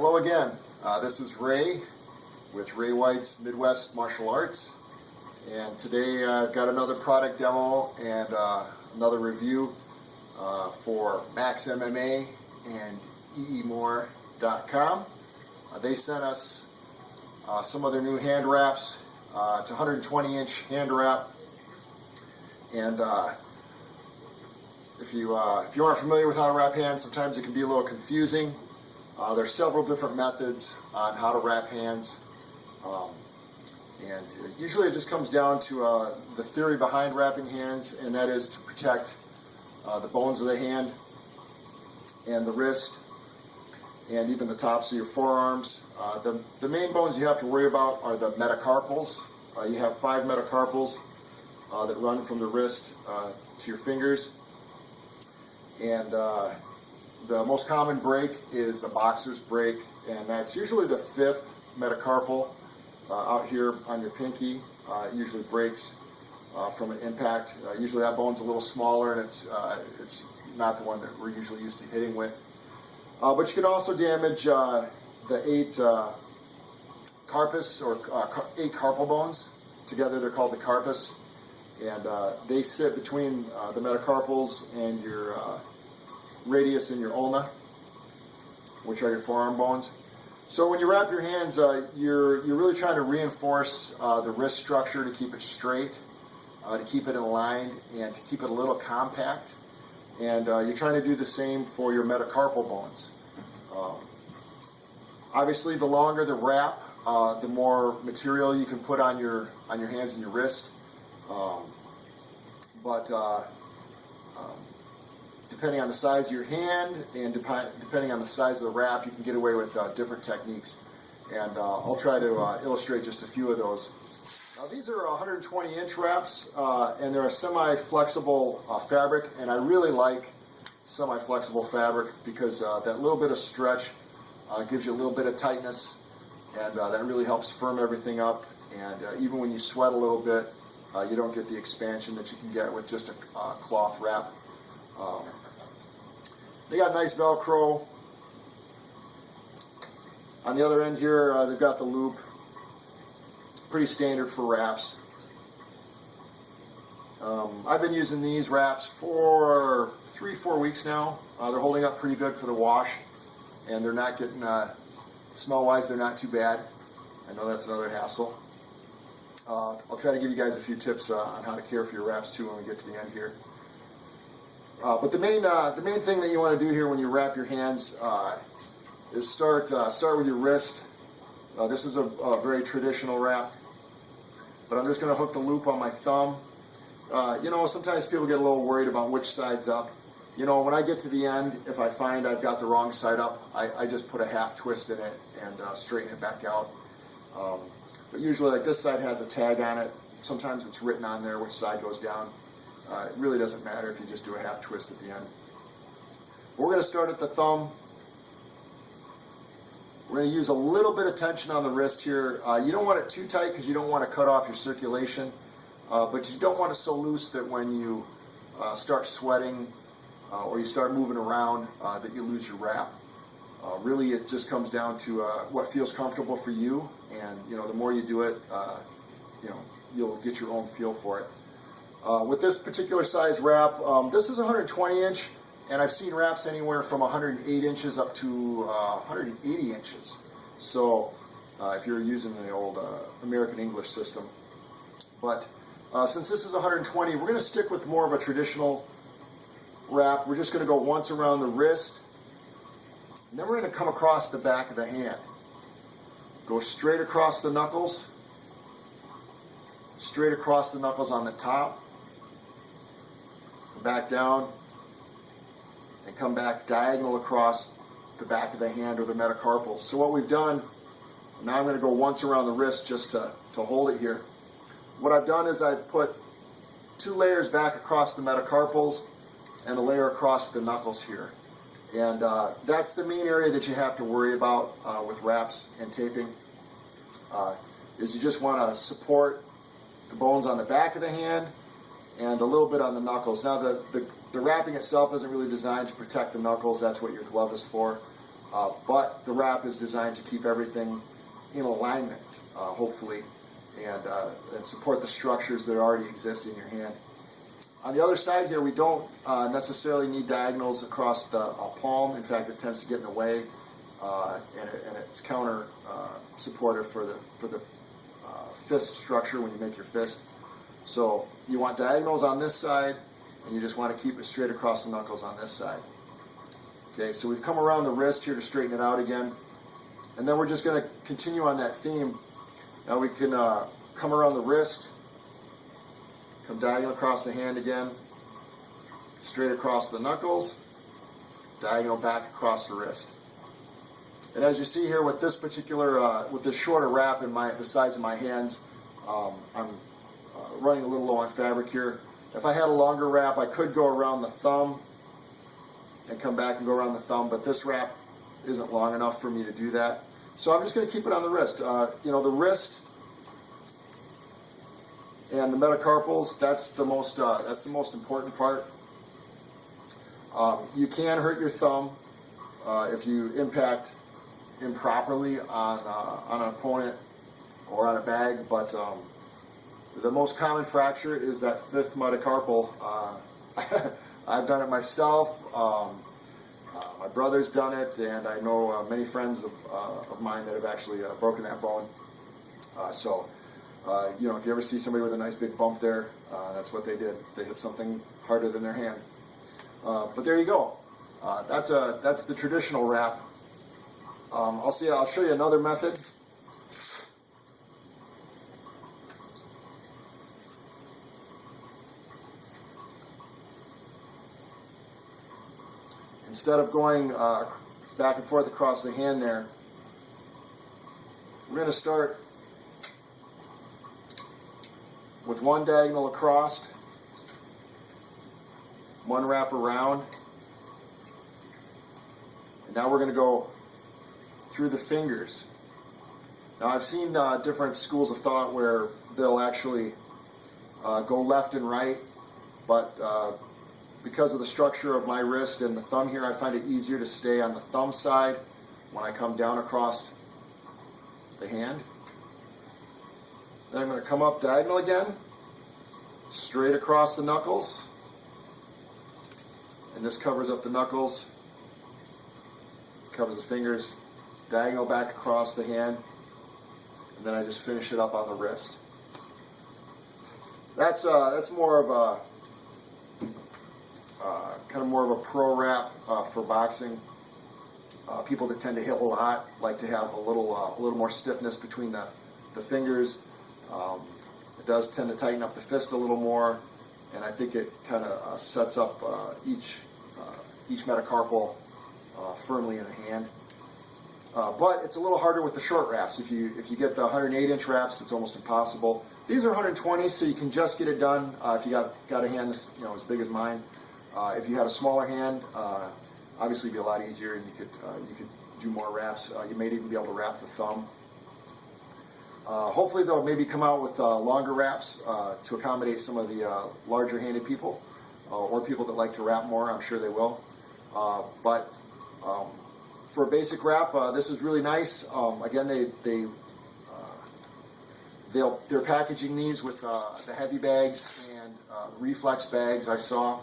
Hello again. This is Ray with Ray White's Midwest Martial Arts, and today I've got another product demo and another review for MaxxMMA and eemore.com. They sent us some of their new hand wraps. It's a 120-inch hand wrap, and if you aren't familiar with how to wrap hands, sometimes it can be a little confusing. There's several different methods on how to wrap hands, and usually it just comes down to the theory behind wrapping hands, and that is to protect the bones of the hand and the wrist and even the tops of your forearms. The main bones you have to worry about are the metacarpals. You have 5 metacarpals that run from the wrist to your fingers, and the most common break is a boxer's break, and that's usually the 5th metacarpal out here on your pinky. It usually breaks from an impact. Usually that bone's a little smaller, and it's not the one that we're usually used to hitting with. But you can also damage the 8 carpus, or 8 carpal bones. Together they're called the carpus, and they sit between the metacarpals and your radius and your ulna, which are your forearm bones. So when you wrap your hands, you're really trying to reinforce the wrist structure to keep it straight, to keep it aligned, and to keep it a little compact. And you're trying to do the same for your metacarpal bones. Obviously, the longer the wrap, the more material you can put on your hands and your wrist. Depending on the size of your hand and depending on the size of the wrap, you can get away with different techniques. And I'll try to illustrate just a few of those. Now, these are 120-inch wraps, and they're a semi-flexible fabric, and I really like semi-flexible fabric because that little bit of stretch gives you a little bit of tightness, and that really helps firm everything up. And even when you sweat a little bit, you don't get the expansion that you can get with just a cloth wrap. They got nice Velcro. On the other end here, they've got the loop. Pretty standard for wraps. I've been using these wraps for 3-4 weeks now. They're holding up pretty good for the wash, and they're not getting, smell-wise, they're not too bad. I know that's another hassle. I'll try to give you guys a few tips on how to care for your wraps too when we get to the end here. But the main thing that you want to do here when you wrap your hands is start with your wrist. This is a very traditional wrap, but I'm just going to hook the loop on my thumb. You know, sometimes people get a little worried about which side's up. You know, when I get to the end, if I find I've got the wrong side up, I just put a half twist in it and straighten it back out. But usually, like, this side has a tag on it. Sometimes it's written on there which side goes down. It really doesn't matter if you just do a half twist at the end. We're going to start at the thumb. We're going to use a little bit of tension on the wrist here. You don't want it too tight because you don't want to cut off your circulation, but you don't want it so loose that when you start sweating or you start moving around that you lose your wrap. Really, it just comes down to what feels comfortable for you, and you know, the more you do it, you know, you'll get your own feel for it. With this particular size wrap, this is 120-inch, and I've seen wraps anywhere from 108 inches up to 180 inches. So if you're using the old American English system. But since this is 120, we're going to stick with more of a traditional wrap. We're just going to go once around the wrist, and then we're going to come across the back of the hand. Go straight across the knuckles, straight across the knuckles on the top, back down, and come back diagonal across the back of the hand or the metacarpals. So what we've done, now I'm going to go once around the wrist just to hold it here. What I've done is I've put 2 layers back across the metacarpals and a layer across the knuckles here. And that's the main area that you have to worry about with wraps and taping, is you just want to support the bones on the back of the hand and a little bit on the knuckles. Now the wrapping itself isn't really designed to protect the knuckles. That's what your glove is for. but the wrap is designed to keep everything in alignment, hopefully, and support the structures that already exist in your hand. On the other side here, we don't necessarily need diagonals across the palm. In fact, it tends to get in the way, and it's counter supportive for the fist structure when you make your fist. So you want diagonals on this side, and you just want to keep it straight across the knuckles on this side. Okay, so we've come around the wrist here to straighten it out again, and then we're just going to continue on that theme. Now we can come around the wrist, come diagonal across the hand again, straight across the knuckles, diagonal back across the wrist. And as you see here with this particular, with this shorter wrap in the size of my hands, I'm running a little low on fabric here. If I had a longer wrap, I could go around the thumb and come back and go around the thumb, but this wrap isn't long enough for me to do that. So I'm just going to keep it on the wrist. You know, the wrist and the metacarpals, that's the most important part. You can hurt your thumb if you impact improperly on an opponent or on a bag, but the most common fracture is that fifth metacarpal. I've done it myself. My brother's done it, and I know many friends of mine that have actually broken that bone. You know, if you ever see somebody with a nice big bump there, that's what they did. They hit something harder than their hand. But there you go. That's the traditional wrap. I'll show you another method. Instead of going back and forth across the hand there, we're going to start with one diagonal across, one wrap around, and now we're going to go through the fingers. Now I've seen different schools of thought where they'll actually go left and right, but because of the structure of my wrist and the thumb here, I find it easier to stay on the thumb side when I come down across the hand. Then I'm going to come up diagonal again, straight across the knuckles, and this covers up the knuckles, covers the fingers, diagonal back across the hand, and then I just finish it up on the wrist. That's more of a more of a pro wrap for boxing. People that tend to hit a lot like to have a little more stiffness between the fingers. It does tend to tighten up the fist a little more, and I think it kind of sets up each metacarpal firmly in the hand. But it's a little harder with the short wraps. If you get the 108-inch wraps, it's almost impossible. These are 120, so you can just get it done if you got a hand that's, you know, as big as mine. If you had a smaller hand, obviously it'd be a lot easier, and you could do more wraps. You may even be able to wrap the thumb. Hopefully they'll maybe come out with longer wraps to accommodate some of the larger-handed people or people that like to wrap more. I'm sure they will. But for a basic wrap, this is really nice. Again, they're packaging these with the heavy bags and reflex bags I saw.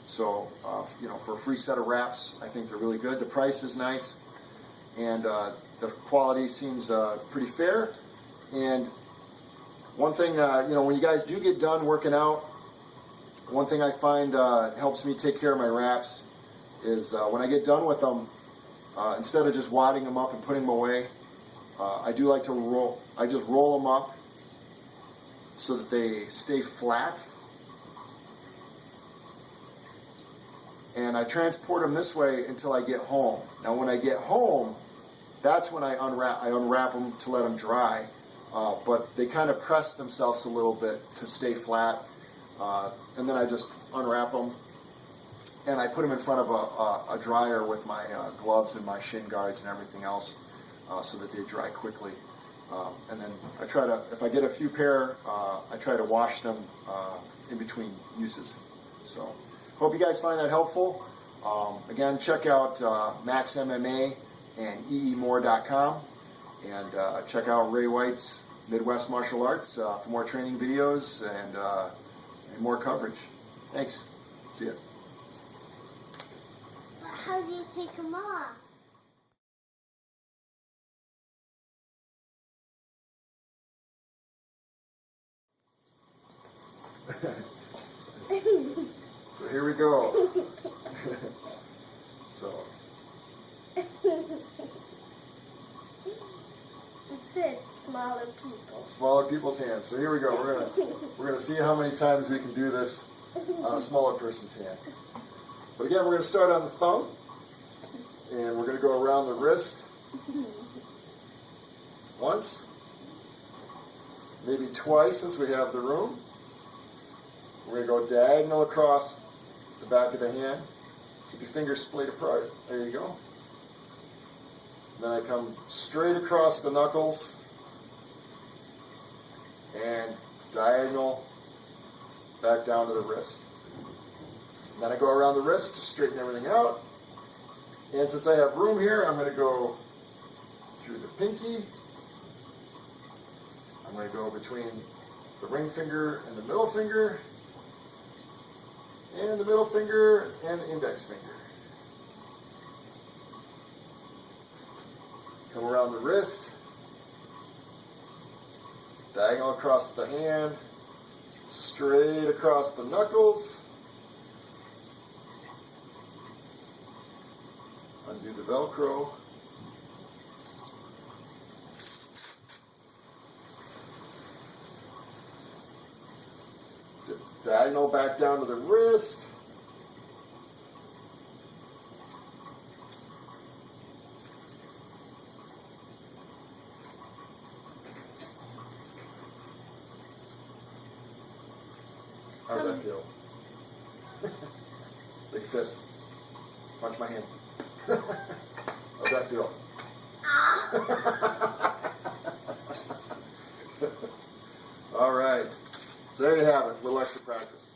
So, you know, for a free set of wraps, I think they're really good. The price is nice, and the quality seems pretty fair. And one thing, you know, when you guys do get done working out, one thing I find helps me take care of my wraps is when I get done with them, instead of just wadding them up and putting them away, I do like to roll. I just roll them up so that they stay flat. And I transport them this way until I get home. Now when I get home, that's when I unwrap them to let them dry. But they kind of press themselves a little bit to stay flat. And then I just unwrap them. And I put them in front of a dryer with my gloves and my shin guards and everything else so that they dry quickly. And then I try to, if I get a few pair, I try to wash them in between uses. So hope you guys find that helpful. Again, check out MaxxMMA and eemore.com. And check out Ray White's Midwest Martial Arts for more training videos and more coverage. Thanks. See ya. How do you take them off? So here we go. So. It said smaller people. Smaller people's hands. So here we go. We're gonna see how many times we can do this on a smaller person's hand. But again, we're gonna start on the thumb, and we're gonna go around the wrist once, maybe twice since we have the room. We're gonna go diagonal across the back of the hand. Keep your fingers splayed apart. There you go. Then I come straight across the knuckles and diagonal back down to the wrist. And then I go around the wrist to straighten everything out. And since I have room here, I'm going to go through the pinky. I'm going to go between the ring finger and the middle finger, and the middle finger and the index finger. Come around the wrist, diagonal across the hand, straight across the knuckles, undo the Velcro, diagonal back down to the wrist, how's that feel? Big fist. Punch my hand. How's that feel? All right. So there you have it. A little extra practice.